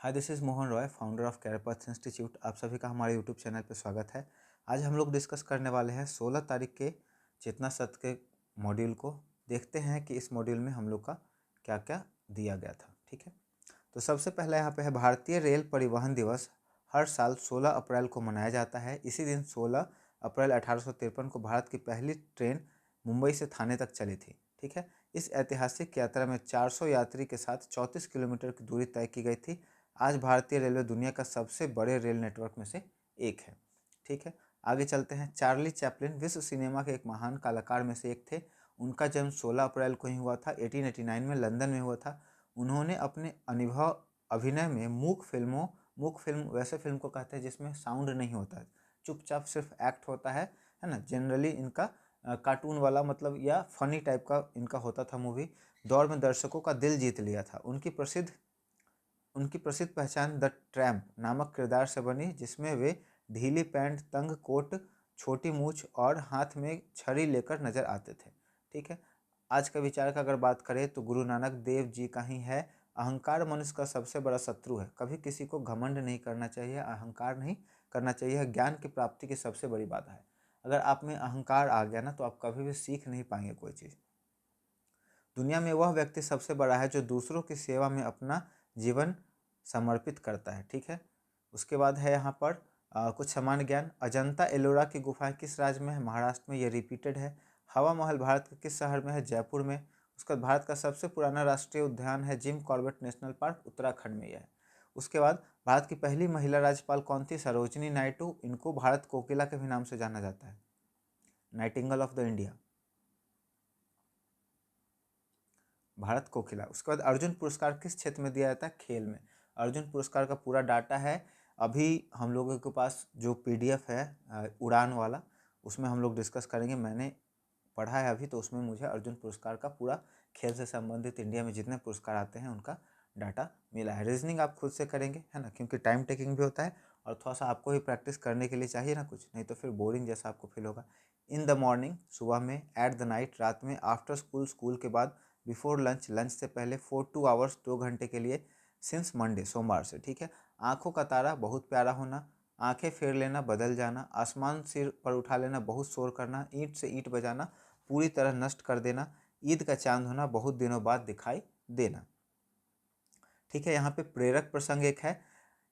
Hi, this is Mohan Roy, founder of Carepath institute. आप सभी का हमारे यूट्यूब चैनल पर स्वागत है। आज हम लोग डिस्कस करने वाले हैं 16 तारीख के चेतना सत्र के मॉड्यूल को। देखते हैं कि इस मॉड्यूल में हम लोग का क्या क्या दिया गया था। ठीक है, तो सबसे पहला यहाँ पे है भारतीय रेल परिवहन दिवस। हर साल 16 अप्रैल को मनाया जाता है। इसी दिन 16 अप्रैल 1853 को भारत की पहली ट्रेन मुंबई से थाने तक चली थी। ठीक है, इस ऐतिहासिक यात्रा में 400 यात्री के साथ 34 किलोमीटर की दूरी तय की गई थी। आज भारतीय रेलवे दुनिया का सबसे बड़े रेल नेटवर्क में से एक है। ठीक है, आगे चलते हैं। चार्ली चैपलिन विश्व सिनेमा के एक महान कलाकार में से एक थे। उनका जन्म 16 अप्रैल को ही हुआ था। 1889 में लंदन में हुआ था। उन्होंने अपने अनुभव अभिनय में मूक फिल्म वैसे फिल्म को कहते हैं जिसमें साउंड नहीं होता है, चुपचाप सिर्फ एक्ट होता है ना। जनरली इनका कार्टून वाला मतलब या फनी टाइप का इनका होता था मूवी। दौर में दर्शकों का दिल जीत लिया था। उनकी प्रसिद्ध पहचान द ट्रैम्प नामक किरदार से बनी, जिसमें वे ढीली पैंट, तंग कोट, छोटी मूछ और हाथ में छड़ी लेकर नजर आते थे। ठीक है, आज का विचार का अगर बात करें तो गुरु नानक देव जी का ही है। अहंकार मनुष्य का सबसे बड़ा शत्रु है। कभी किसी को घमंड नहीं करना चाहिए, अहंकार नहीं करना चाहिए। ज्ञान की प्राप्ति की सबसे बड़ी बाधा है। अगर आप में अहंकार आ गया ना तो आप कभी भी सीख नहीं पाएंगे कोई चीज़। दुनिया में वह व्यक्ति सबसे बड़ा है जो दूसरों की सेवा में अपना जीवन समर्पित करता है। ठीक है, उसके बाद है यहाँ पर कुछ सामान्य ज्ञान। अजंता एलोरा की गुफाएं किस राज्य में है? महाराष्ट्र में। ये रिपीटेड है। हवा महल भारत के किस शहर में है? जयपुर में। उसके बाद भारत का सबसे पुराना राष्ट्रीय उद्यान है Jim Corbett national park, Uttarakhand में यह है। उसके बाद भारत की पहली महिला राज्यपाल कौन थी? सरोजनी नायडू। इनको भारत कोकिला के भी नाम से जाना जाता है, nightingale of the India, Bharat Kokila. उसके बाद अर्जुन पुरस्कार किस क्षेत्र में दिया जाता है? खेल में। अर्जुन पुरस्कार का पूरा डाटा है अभी हम लोगों के पास जो पीडीएफ है उड़ान वाला, उसमें हम लोग डिस्कस करेंगे। मैंने पढ़ा है अभी, तो उसमें मुझे अर्जुन पुरस्कार का पूरा खेल से संबंधित इंडिया में जितने पुरस्कार आते हैं उनका डाटा मिला है। रीजनिंग आप खुद से करेंगे, है ना, क्योंकि टाइम टेकिंग भी होता है और थोड़ा सा आपको ही प्रैक्टिस करने के लिए चाहिए ना कुछ, नहीं तो फिर बोरिंग जैसा आपको फील होगा। इन द मॉर्निंग, सुबह में। एट द नाइट, रात में। आफ्टर स्कूल, स्कूल के बाद। बिफोर लंच, लंच से पहले। फॉर 2 आवर्स, 2 घंटे के लिए। सिंस मंडे, सोमवार से। ठीक है, आंखों का तारा, बहुत प्यारा होना। आंखें फेर लेना, बदल जाना। आसमान सिर पर उठा लेना, बहुत शोर करना। ईंट से ईंट बजाना, पूरी तरह नष्ट कर देना। ईद का चांद होना, बहुत दिनों बाद दिखाई देना। ठीक है, यहाँ पे प्रेरक प्रसंग एक है।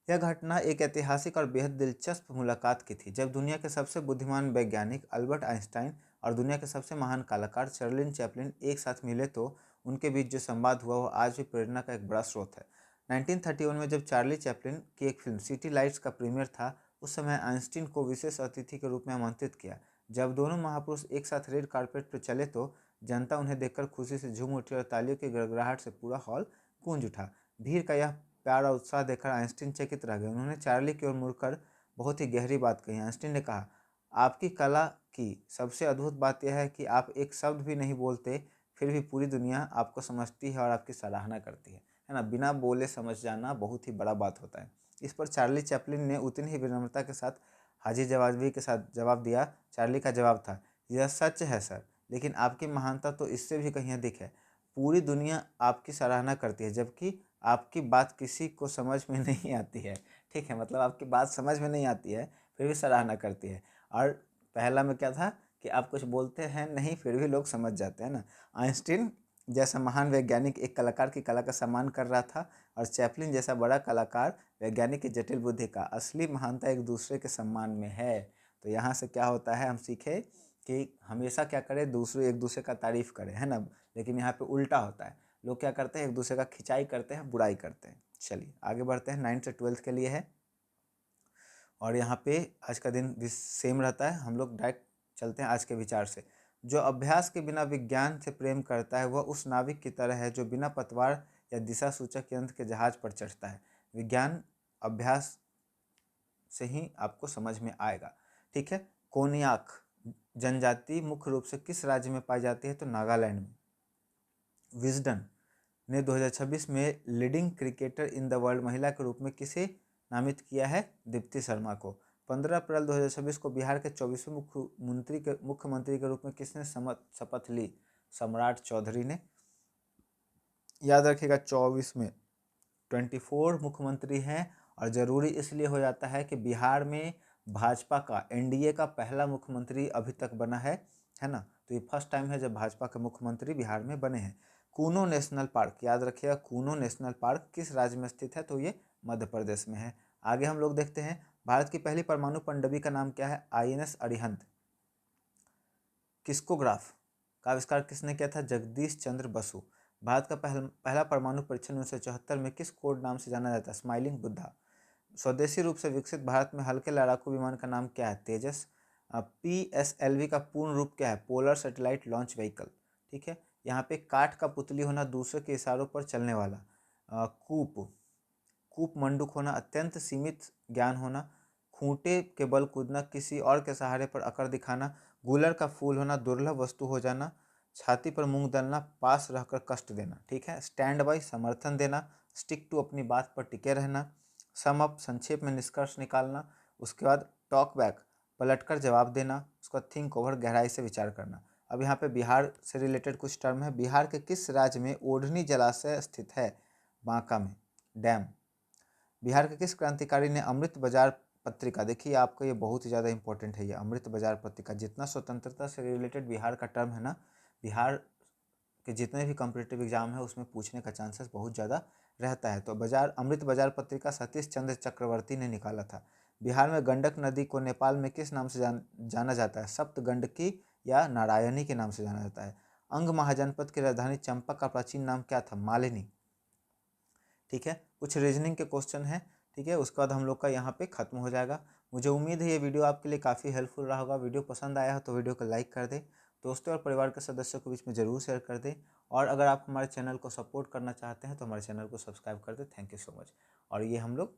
यह घटना एक ऐतिहासिक और बेहद दिलचस्प मुलाकात की थी जब दुनिया के सबसे बुद्धिमान वैज्ञानिक अल्बर्ट आइंस्टाइन और दुनिया के सबसे महान कलाकार चार्ली चैपलिन एक साथ मिले, तो उनके बीच जो संवाद हुआ वो आज भी प्रेरणा का एक बड़ा स्रोत है। 1931 में जब चार्ली चैपलिन की एक फिल्म सिटी लाइट्स का प्रीमियर था, उस समय आइंस्टीन को विशेष अतिथि के रूप में आमंत्रित किया। जब दोनों महापुरुष एक साथ रेड कार्पेट पर चले तो जनता उन्हें देखकर खुशी से झूम उठी और तालियों की गड़गड़ाहट से पूरा हॉल गूंज उठा। भीड़ का यह प्यार और उत्साह देखकर आइंस्टीन चकित रह गए। उन्होंने चार्ली की ओर मुड़कर बहुत ही गहरी बात कही। आइंस्टीन ने कहा, आपकी कला की सबसे अद्भुत बात यह है कि आप एक शब्द भी नहीं बोलते, फिर भी पूरी दुनिया आपको समझती है और आपकी सराहना करती है ना। बिना बोले समझ जाना बहुत ही बड़ा बात होता है। इस पर चार्ली चैपलिन ने उतनी ही विनम्रता के साथ हाजिर जवाबी के साथ जवाब दिया। चार्ली का जवाब था, यह सच है सर, लेकिन आपकी महानता तो इससे भी कहीं अधिक है। पूरी दुनिया आपकी सराहना करती है, जबकि आपकी बात किसी को समझ में नहीं आती है। ठीक है, मतलब आपकी बात समझ में नहीं आती है, फिर भी सराहना करती है। और पहला में क्या था कि आप कुछ बोलते हैं नहीं, फिर भी लोग समझ जाते हैं ना। आइंस्टीन जैसा महान वैज्ञानिक एक कलाकार की कला का सम्मान कर रहा था, और चैपलिन जैसा बड़ा कलाकार वैज्ञानिक की जटिल बुद्धि का। असली महानता एक दूसरे के सम्मान में है। तो यहाँ से क्या होता है, हम सीखे कि हमेशा क्या करें, दूसरे एक दूसरे का तारीफ करें, है ना। लेकिन यहाँ पे उल्टा होता है, लोग क्या करते हैं, एक दूसरे का खिंचाई करते हैं, बुराई करते हैं। चलिए आगे बढ़ते हैं। 9th से 12th के लिए है, और यहाँ पे आज का दिन भी सेम रहता है। हम लोग डायरेक्ट चलते हैं आज के विचार से। जो अभ्यास के बिना विज्ञान से प्रेम करता है वह उस नाविक की तरह है जो बिना पतवार या दिशा सूचक यंत्र के जहाज पर चढ़ता है। विज्ञान अभ्यास से ही आपको समझ में आएगा। ठीक है, कोनियाक जनजाति मुख्य रूप से किस राज्य में पाई जाती है? तो नागालैंड में। विजडन ने 2026 में leading cricketer in the world महिला के रूप में किसे नामित किया है? दीप्ति शर्मा को। 15 अप्रैल 2026 को बिहार के 24वें मुख्यमंत्री के रूप में किसने शपथ ली? सम्राट चौधरी ने। याद रखिएगा 24 में, 24 मुख्यमंत्री हैं और ज़रूरी इसलिए हो जाता है कि बिहार में भाजपा का एनडीए का पहला मुख्यमंत्री अभी तक बना है ना। तो ये फर्स्ट टाइम है जब भाजपा के मुख्यमंत्री बिहार में बने हैं। कूनो नेशनल पार्क, याद रखिएगा, कूनो नेशनल पार्क किस राज्य में स्थित है, तो ये मध्य प्रदेश में है। आगे हम लोग देखते हैं, भारत की पहली परमाणु पनडुब्बी का नाम क्या है, आईएनएस अरिहंत। किस्कोग्राफ का आविष्कार किसने किया था, जगदीश चंद्र बसु। भारत का पहला परमाणु परीक्षण 1974 में किस कोड नाम से जाना जाता है, स्माइलिंग बुद्धा। स्वदेशी रूप से विकसित भारत में हल्के लड़ाकू विमान का नाम क्या है, तेजस। PSLV का पूर्ण रूप क्या है, पोलर सैटेलाइट लॉन्च व्हीकल। ठीक है, यहाँ पे काठ का पुतली होना, दूसरे के इशारों पर चलने वाला। कूप मंडूक होना, अत्यंत सीमित ज्ञान होना। खूंटे के बल कूदना, किसी और के सहारे पर अकड़ दिखाना। गुलर का फूल होना, दुर्लभ वस्तु हो जाना। छाती पर मूंग दलना, पास रहकर कष्ट देना। ठीक है, स्टैंड बाय, समर्थन देना। स्टिक टू, अपनी बात पर टिके रहना। सम अप, संक्षेप में निष्कर्ष निकालना। उसके बाद टॉक बैक, पलटकर जवाब देना। उसका थिंक ओवर, गहराई से विचार करना। अब यहाँ पे बिहार से रिलेटेड कुछ टर्म है। बिहार के किस राज्य में ओढ़नी जलाशय स्थित है, बांका में, डैम। बिहार के किस क्रांतिकारी ने अमृत बाजार पत्रिका, देखिए आपको ये बहुत ही ज़्यादा इंपॉर्टेंट है, ये अमृत बाजार पत्रिका। जितना स्वतंत्रता से रिलेटेड बिहार का टर्म है ना, बिहार के जितने भी कॉम्पिटिटिव एग्जाम है उसमें पूछने का चांसेस बहुत ज़्यादा रहता है। तो अमृत बाजार पत्रिका सतीश चंद्र चक्रवर्ती ने निकाला था। बिहार में गंडक नदी को नेपाल में किस नाम से जाना जाता है, सप्त गंडकी या नारायणी के नाम से जाना जाता है। अंग महाजनपद की राजधानी चंपा का प्राचीन नाम क्या था, मालिनी। ठीक है, कुछ रीजनिंग के क्वेश्चन हैं। ठीक है, उसके बाद हम लोग का यहाँ पे खत्म हो जाएगा। मुझे उम्मीद है ये वीडियो आपके लिए काफ़ी हेल्पफुल रहा होगा। वीडियो पसंद आया हो तो वीडियो को लाइक कर दें, दोस्तों और परिवार के सदस्यों के बीच में ज़रूर शेयर कर दें। और अगर आप हमारे चैनल को सपोर्ट करना चाहते हैं तो हमारे चैनल को सब्सक्राइब कर दें। Thank you so much. और ये हम लोग